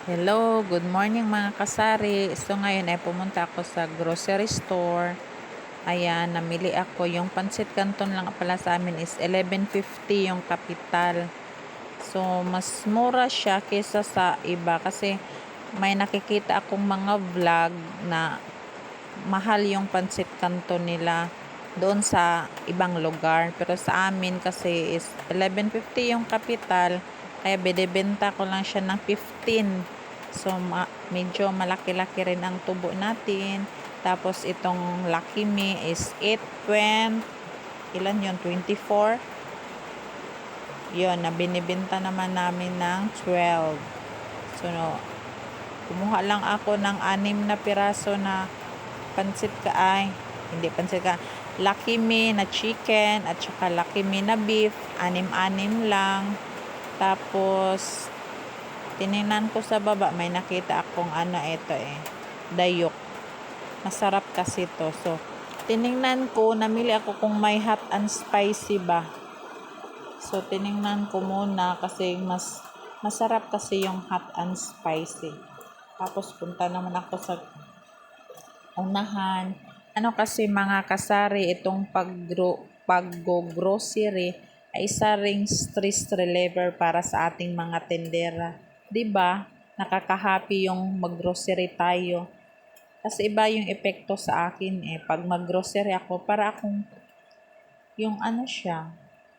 Hello, good morning mga kasari. So ngayon ay pumunta ako sa grocery store. Ayan, namili ako. Yung pancit canton lang pala sa amin is 11.50 yung kapital. So mas mura siya kaysa sa iba kasi may nakikita akong mga vlog na mahal yung pancit canton nila doon sa ibang lugar. Pero sa amin kasi is 11.50 yung kapital. Kaya binibenta ko lang siya ng 15. So, medyo malaki-laki rin ang tubo natin. Tapos, itong Lucky Me is 8.20. Ilan yun? 24. Yun, na binibenta naman namin ng 12. So, no, kumuha lang ako ng 6 na piraso na pansit hindi pansit ka, Lucky Me na chicken at saka Lucky Me na beef. 6 lang. Tapos, tiningnan ko sa baba, may nakita akong dayok. Masarap kasi to. So, tiningnan ko, namili ako kung may hot and spicy ba. So, tiningnan ko muna kasi mas masarap kasi yung hot and spicy. Tapos, punta naman ako sa unahan. Ano kasi mga kasari, itong pag-grocery ay isa ring stress reliever para sa ating mga tendera. 'Di ba? Nakaka-happy yung mag-grocery tayo. Kasi iba yung epekto sa akin pag mag-grocery ako, para akong yung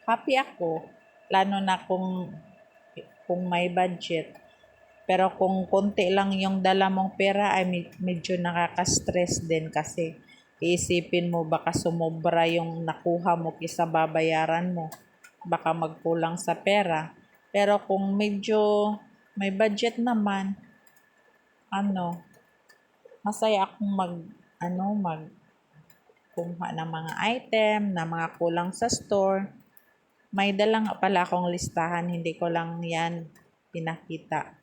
happy ako. Lalo na kung may budget. Pero kung konti lang yung dala mong pera ay medyo nakaka-stress din kasi iisipin mo baka sumobra yung nakuha mo kaysa babayaran mo. Baka magkulang sa pera. Pero kung medyo may budget naman, masaya akong mag kumuha ng mga item na mga kulang sa store. May dala nga pala akong listahan, hindi ko lang yan pinakita.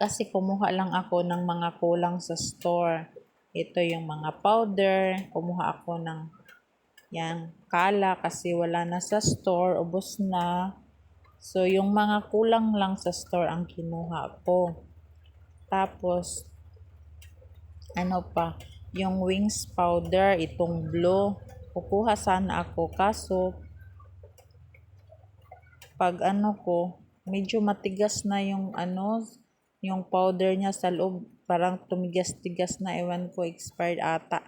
Kasi kumuha lang ako ng mga kulang sa store. Ito yung mga powder. Kumuha ako ng kala kasi wala na sa store. Ubos na. So, yung mga kulang lang sa store ang kinuha ko. Tapos, yung wings powder, itong blue. Kukuha sana ako. Kaso, pag medyo matigas na yung powder niya sa loob, parang tumigas-tigas na, ewan ko, expired ata.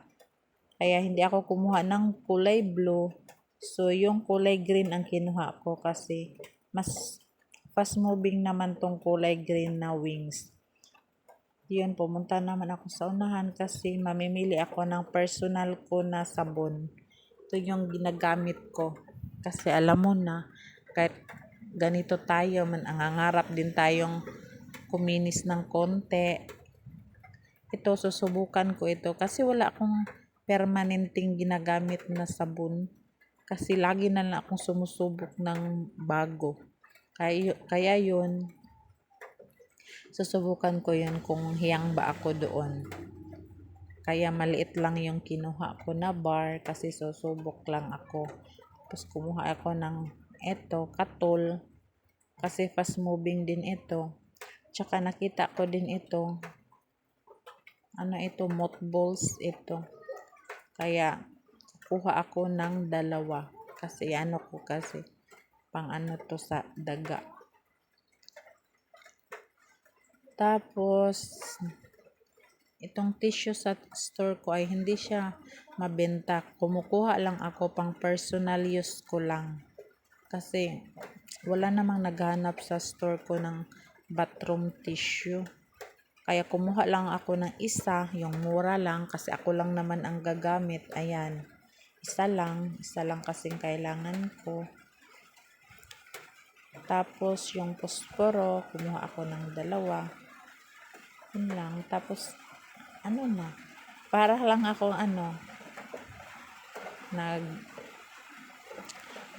Kaya hindi ako kumuha ng kulay blue. So, yung kulay green ang kinuha ko kasi mas fast moving naman tong kulay green na wings. Yun, pumunta naman ako sa unahan kasi mamimili ako ng personal ko na sabon. Ito yung ginagamit ko. Kasi alam mo na, kahit ganito tayo, nangangarap din tayong kuminis ng konti. Ito, susubukan ko ito kasi wala akong permanenteng ginagamit na sabon. Kasi lagi na lang akong sumusubok ng bago. Kaya yun, susubukan ko yun kung hiyang ba ako doon. Kaya maliit lang yung kinuha ko na bar kasi susubok lang ako. Tapos kumuha ako ng katol kasi fast moving din ito. Tsaka nakita ko din ito. Mothballs ito. Kaya kuha ako ng 2 kasi pang to sa daga. Tapos itong tissue sa store ko ay hindi siya mabenta. Kumukuha lang ako pang personal use ko lang. Kasi wala namang naghanap sa store ko ng bathroom tissue. Kaya kumuha lang ako ng isa, yung mura lang kasi ako lang naman ang gagamit. Ayan, isa lang kasing kailangan ko. Tapos yung posporo, kumuha ako ng 2. Yun lang. Tapos para lang ako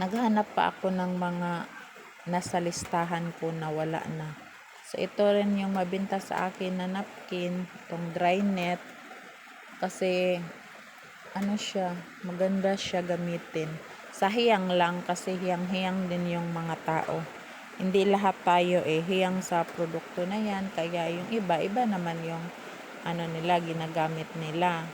naghanap pa ako ng mga nasa listahan ko na wala na. So, ito rin yung mabenta sa akin na napkin, itong dry net. Kasi, maganda siya gamitin. Sa hiyang lang, kasi hiyang-hiyang din yung mga tao. Hindi lahat tayo hiyang sa produkto na yan. Kaya yung iba naman yung ano nila, ginagamit nila.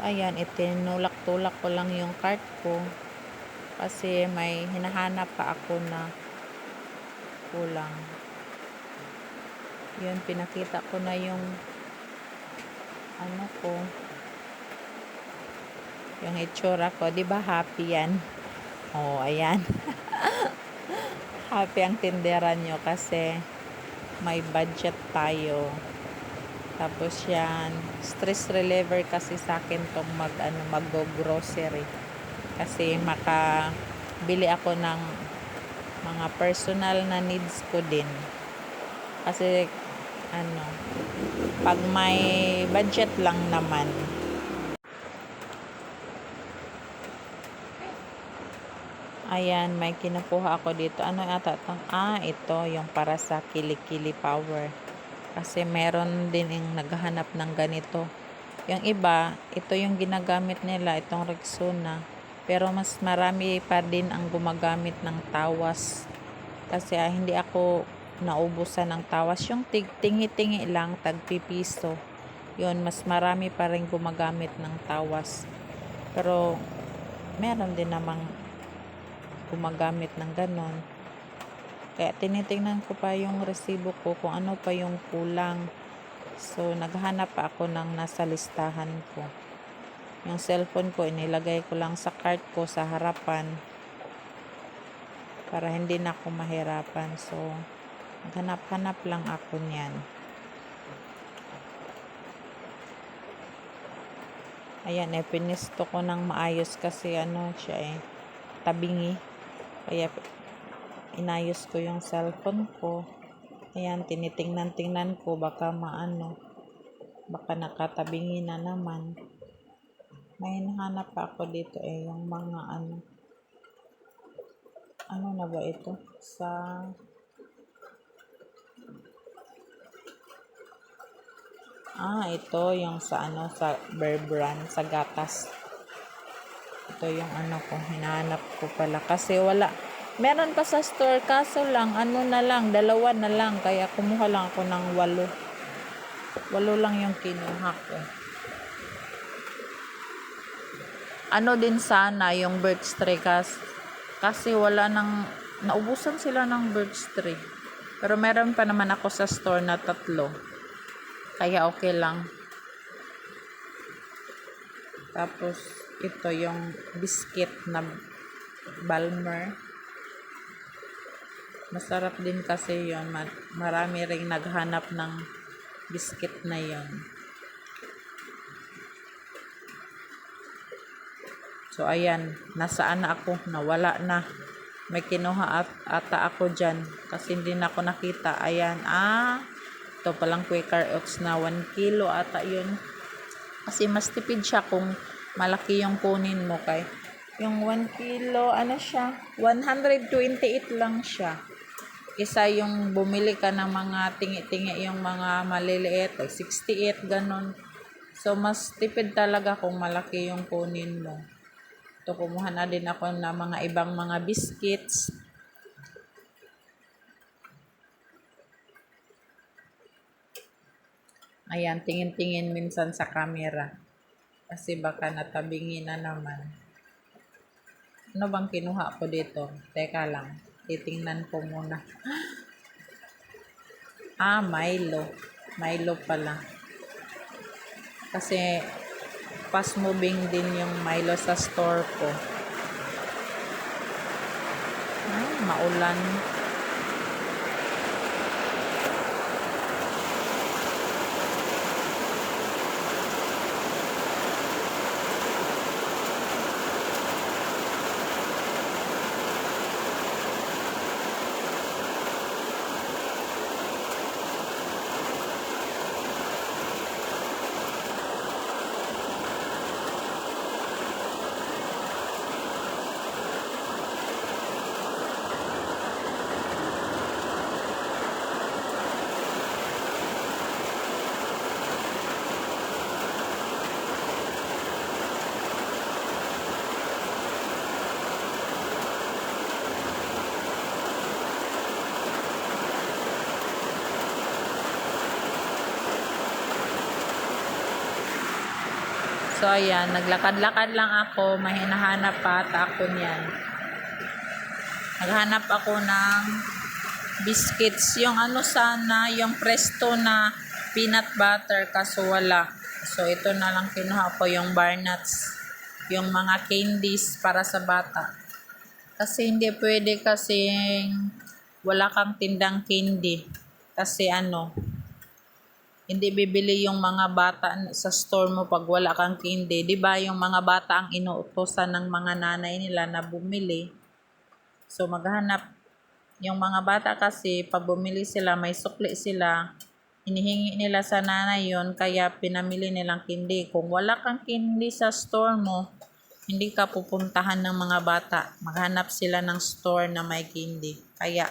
Ayan, itinulak-tulak ko lang yung cart ko. Kasi may hinahanap pa ako na kulang. Yun, pinakita ko na yung ano ko. Yung itsura ko. Diba happy yan? Oh, ayan. Happy ang tindera nyo kasi may budget tayo. Tapos yan, stress reliever kasi sa akin tong mag-grocery. Kasi makabili ako ng mga personal na needs ko din. Kasi pag may budget lang naman, ayan, may kinukuha ako dito. Ano ata ito? Ito yung para sa Kili-Kili Power. Kasi meron din yung naghahanap ng ganito. Yung iba, ito yung ginagamit nila, itong Rexona. Pero mas marami pa din ang gumagamit ng tawas. Kasi hindi ako naubusan ng tawas. Yung tingi-tingi lang, tagpipiso. Yun, mas marami pa rin gumagamit ng tawas. Pero meron din namang gumagamit ng ganon. Kaya tinitingnan ko pa yung resibo ko kung ano pa yung kulang. So, naghanap pa ako ng nasa listahan ko. Yung cellphone ko, inilagay ko lang sa cart ko sa harapan para hindi na ako mahirapan. So, naghanap-hanap lang ako niyan. Ayan, pinisto ko ng maayos kasi siya tabingi. Kaya, inayos ko yung cellphone ko. Ayan, tinitingnan-tingnan ko baka baka nakatabingi na naman. May hinahanap pa ako dito yung mga ano na ba ito? Ito yung sa sa Bear Brand, sa gatas. Ito yung ko, hinahanap ko pala kasi wala. Meron pa sa store kaso lang dalawa na lang kaya kumuha lang ako ng 8. 8 lang yung kinuha ko. Din sana yung birch tree kasi wala naubusan sila ng birch tree. Pero meron pa naman ako sa store na 3. Kaya okay lang. Tapos ito yung biscuit na Balmer. Masarap din kasi yun. Marami ring naghanap ng biscuit na yun. So, ayan. Nasaan na ako? Nawala na. May kinuha ata ako dyan. Kasi hindi na ako nakita. Ayan. Ito palang Quaker Oats na 1 kilo ata yun. Kasi mas tipid siya kung malaki yung kunin mo. Yung 1 kilo, siya? 128 lang siya. Isa yung bumili ka ng mga tingi-tingi yung mga maliliit. 68, ganon. So, mas tipid talaga kung malaki yung kunin mo. Ito, kumuha na din ako ng mga ibang mga biscuits. Ayan, tingin-tingin minsan sa camera. Kasi baka natabingi na naman. Ano bang kinuha ko dito? Teka lang. Titingnan ko muna. Milo. Milo pala. Kasi fast moving din yung Milo sa store ko. Maulan. So, ayan, naglakad-lakad lang ako, may hinahanap pa ata ako niyan. Naghanap ako ng biscuits, yung ano sana, yung Presto na peanut butter, kaso wala. So, ito na lang kinuha ko, yung bar nuts, yung mga candies para sa bata. Kasi hindi pwede kasing wala kang tindang candy. Kasi ano, hindi bibili yung mga bata sa store mo pag wala kang candy. 'Di ba yung mga bata ang inuutosan ng mga nanay nila na bumili. So maghanap yung mga bata kasi pag bumili sila, may sukli sila. Hinihingi nila sa nanay yon, kaya pinamili nilang candy. Kung wala kang candy sa store mo, hindi ka pupuntahan ng mga bata. Maghanap sila ng store na may candy. Kaya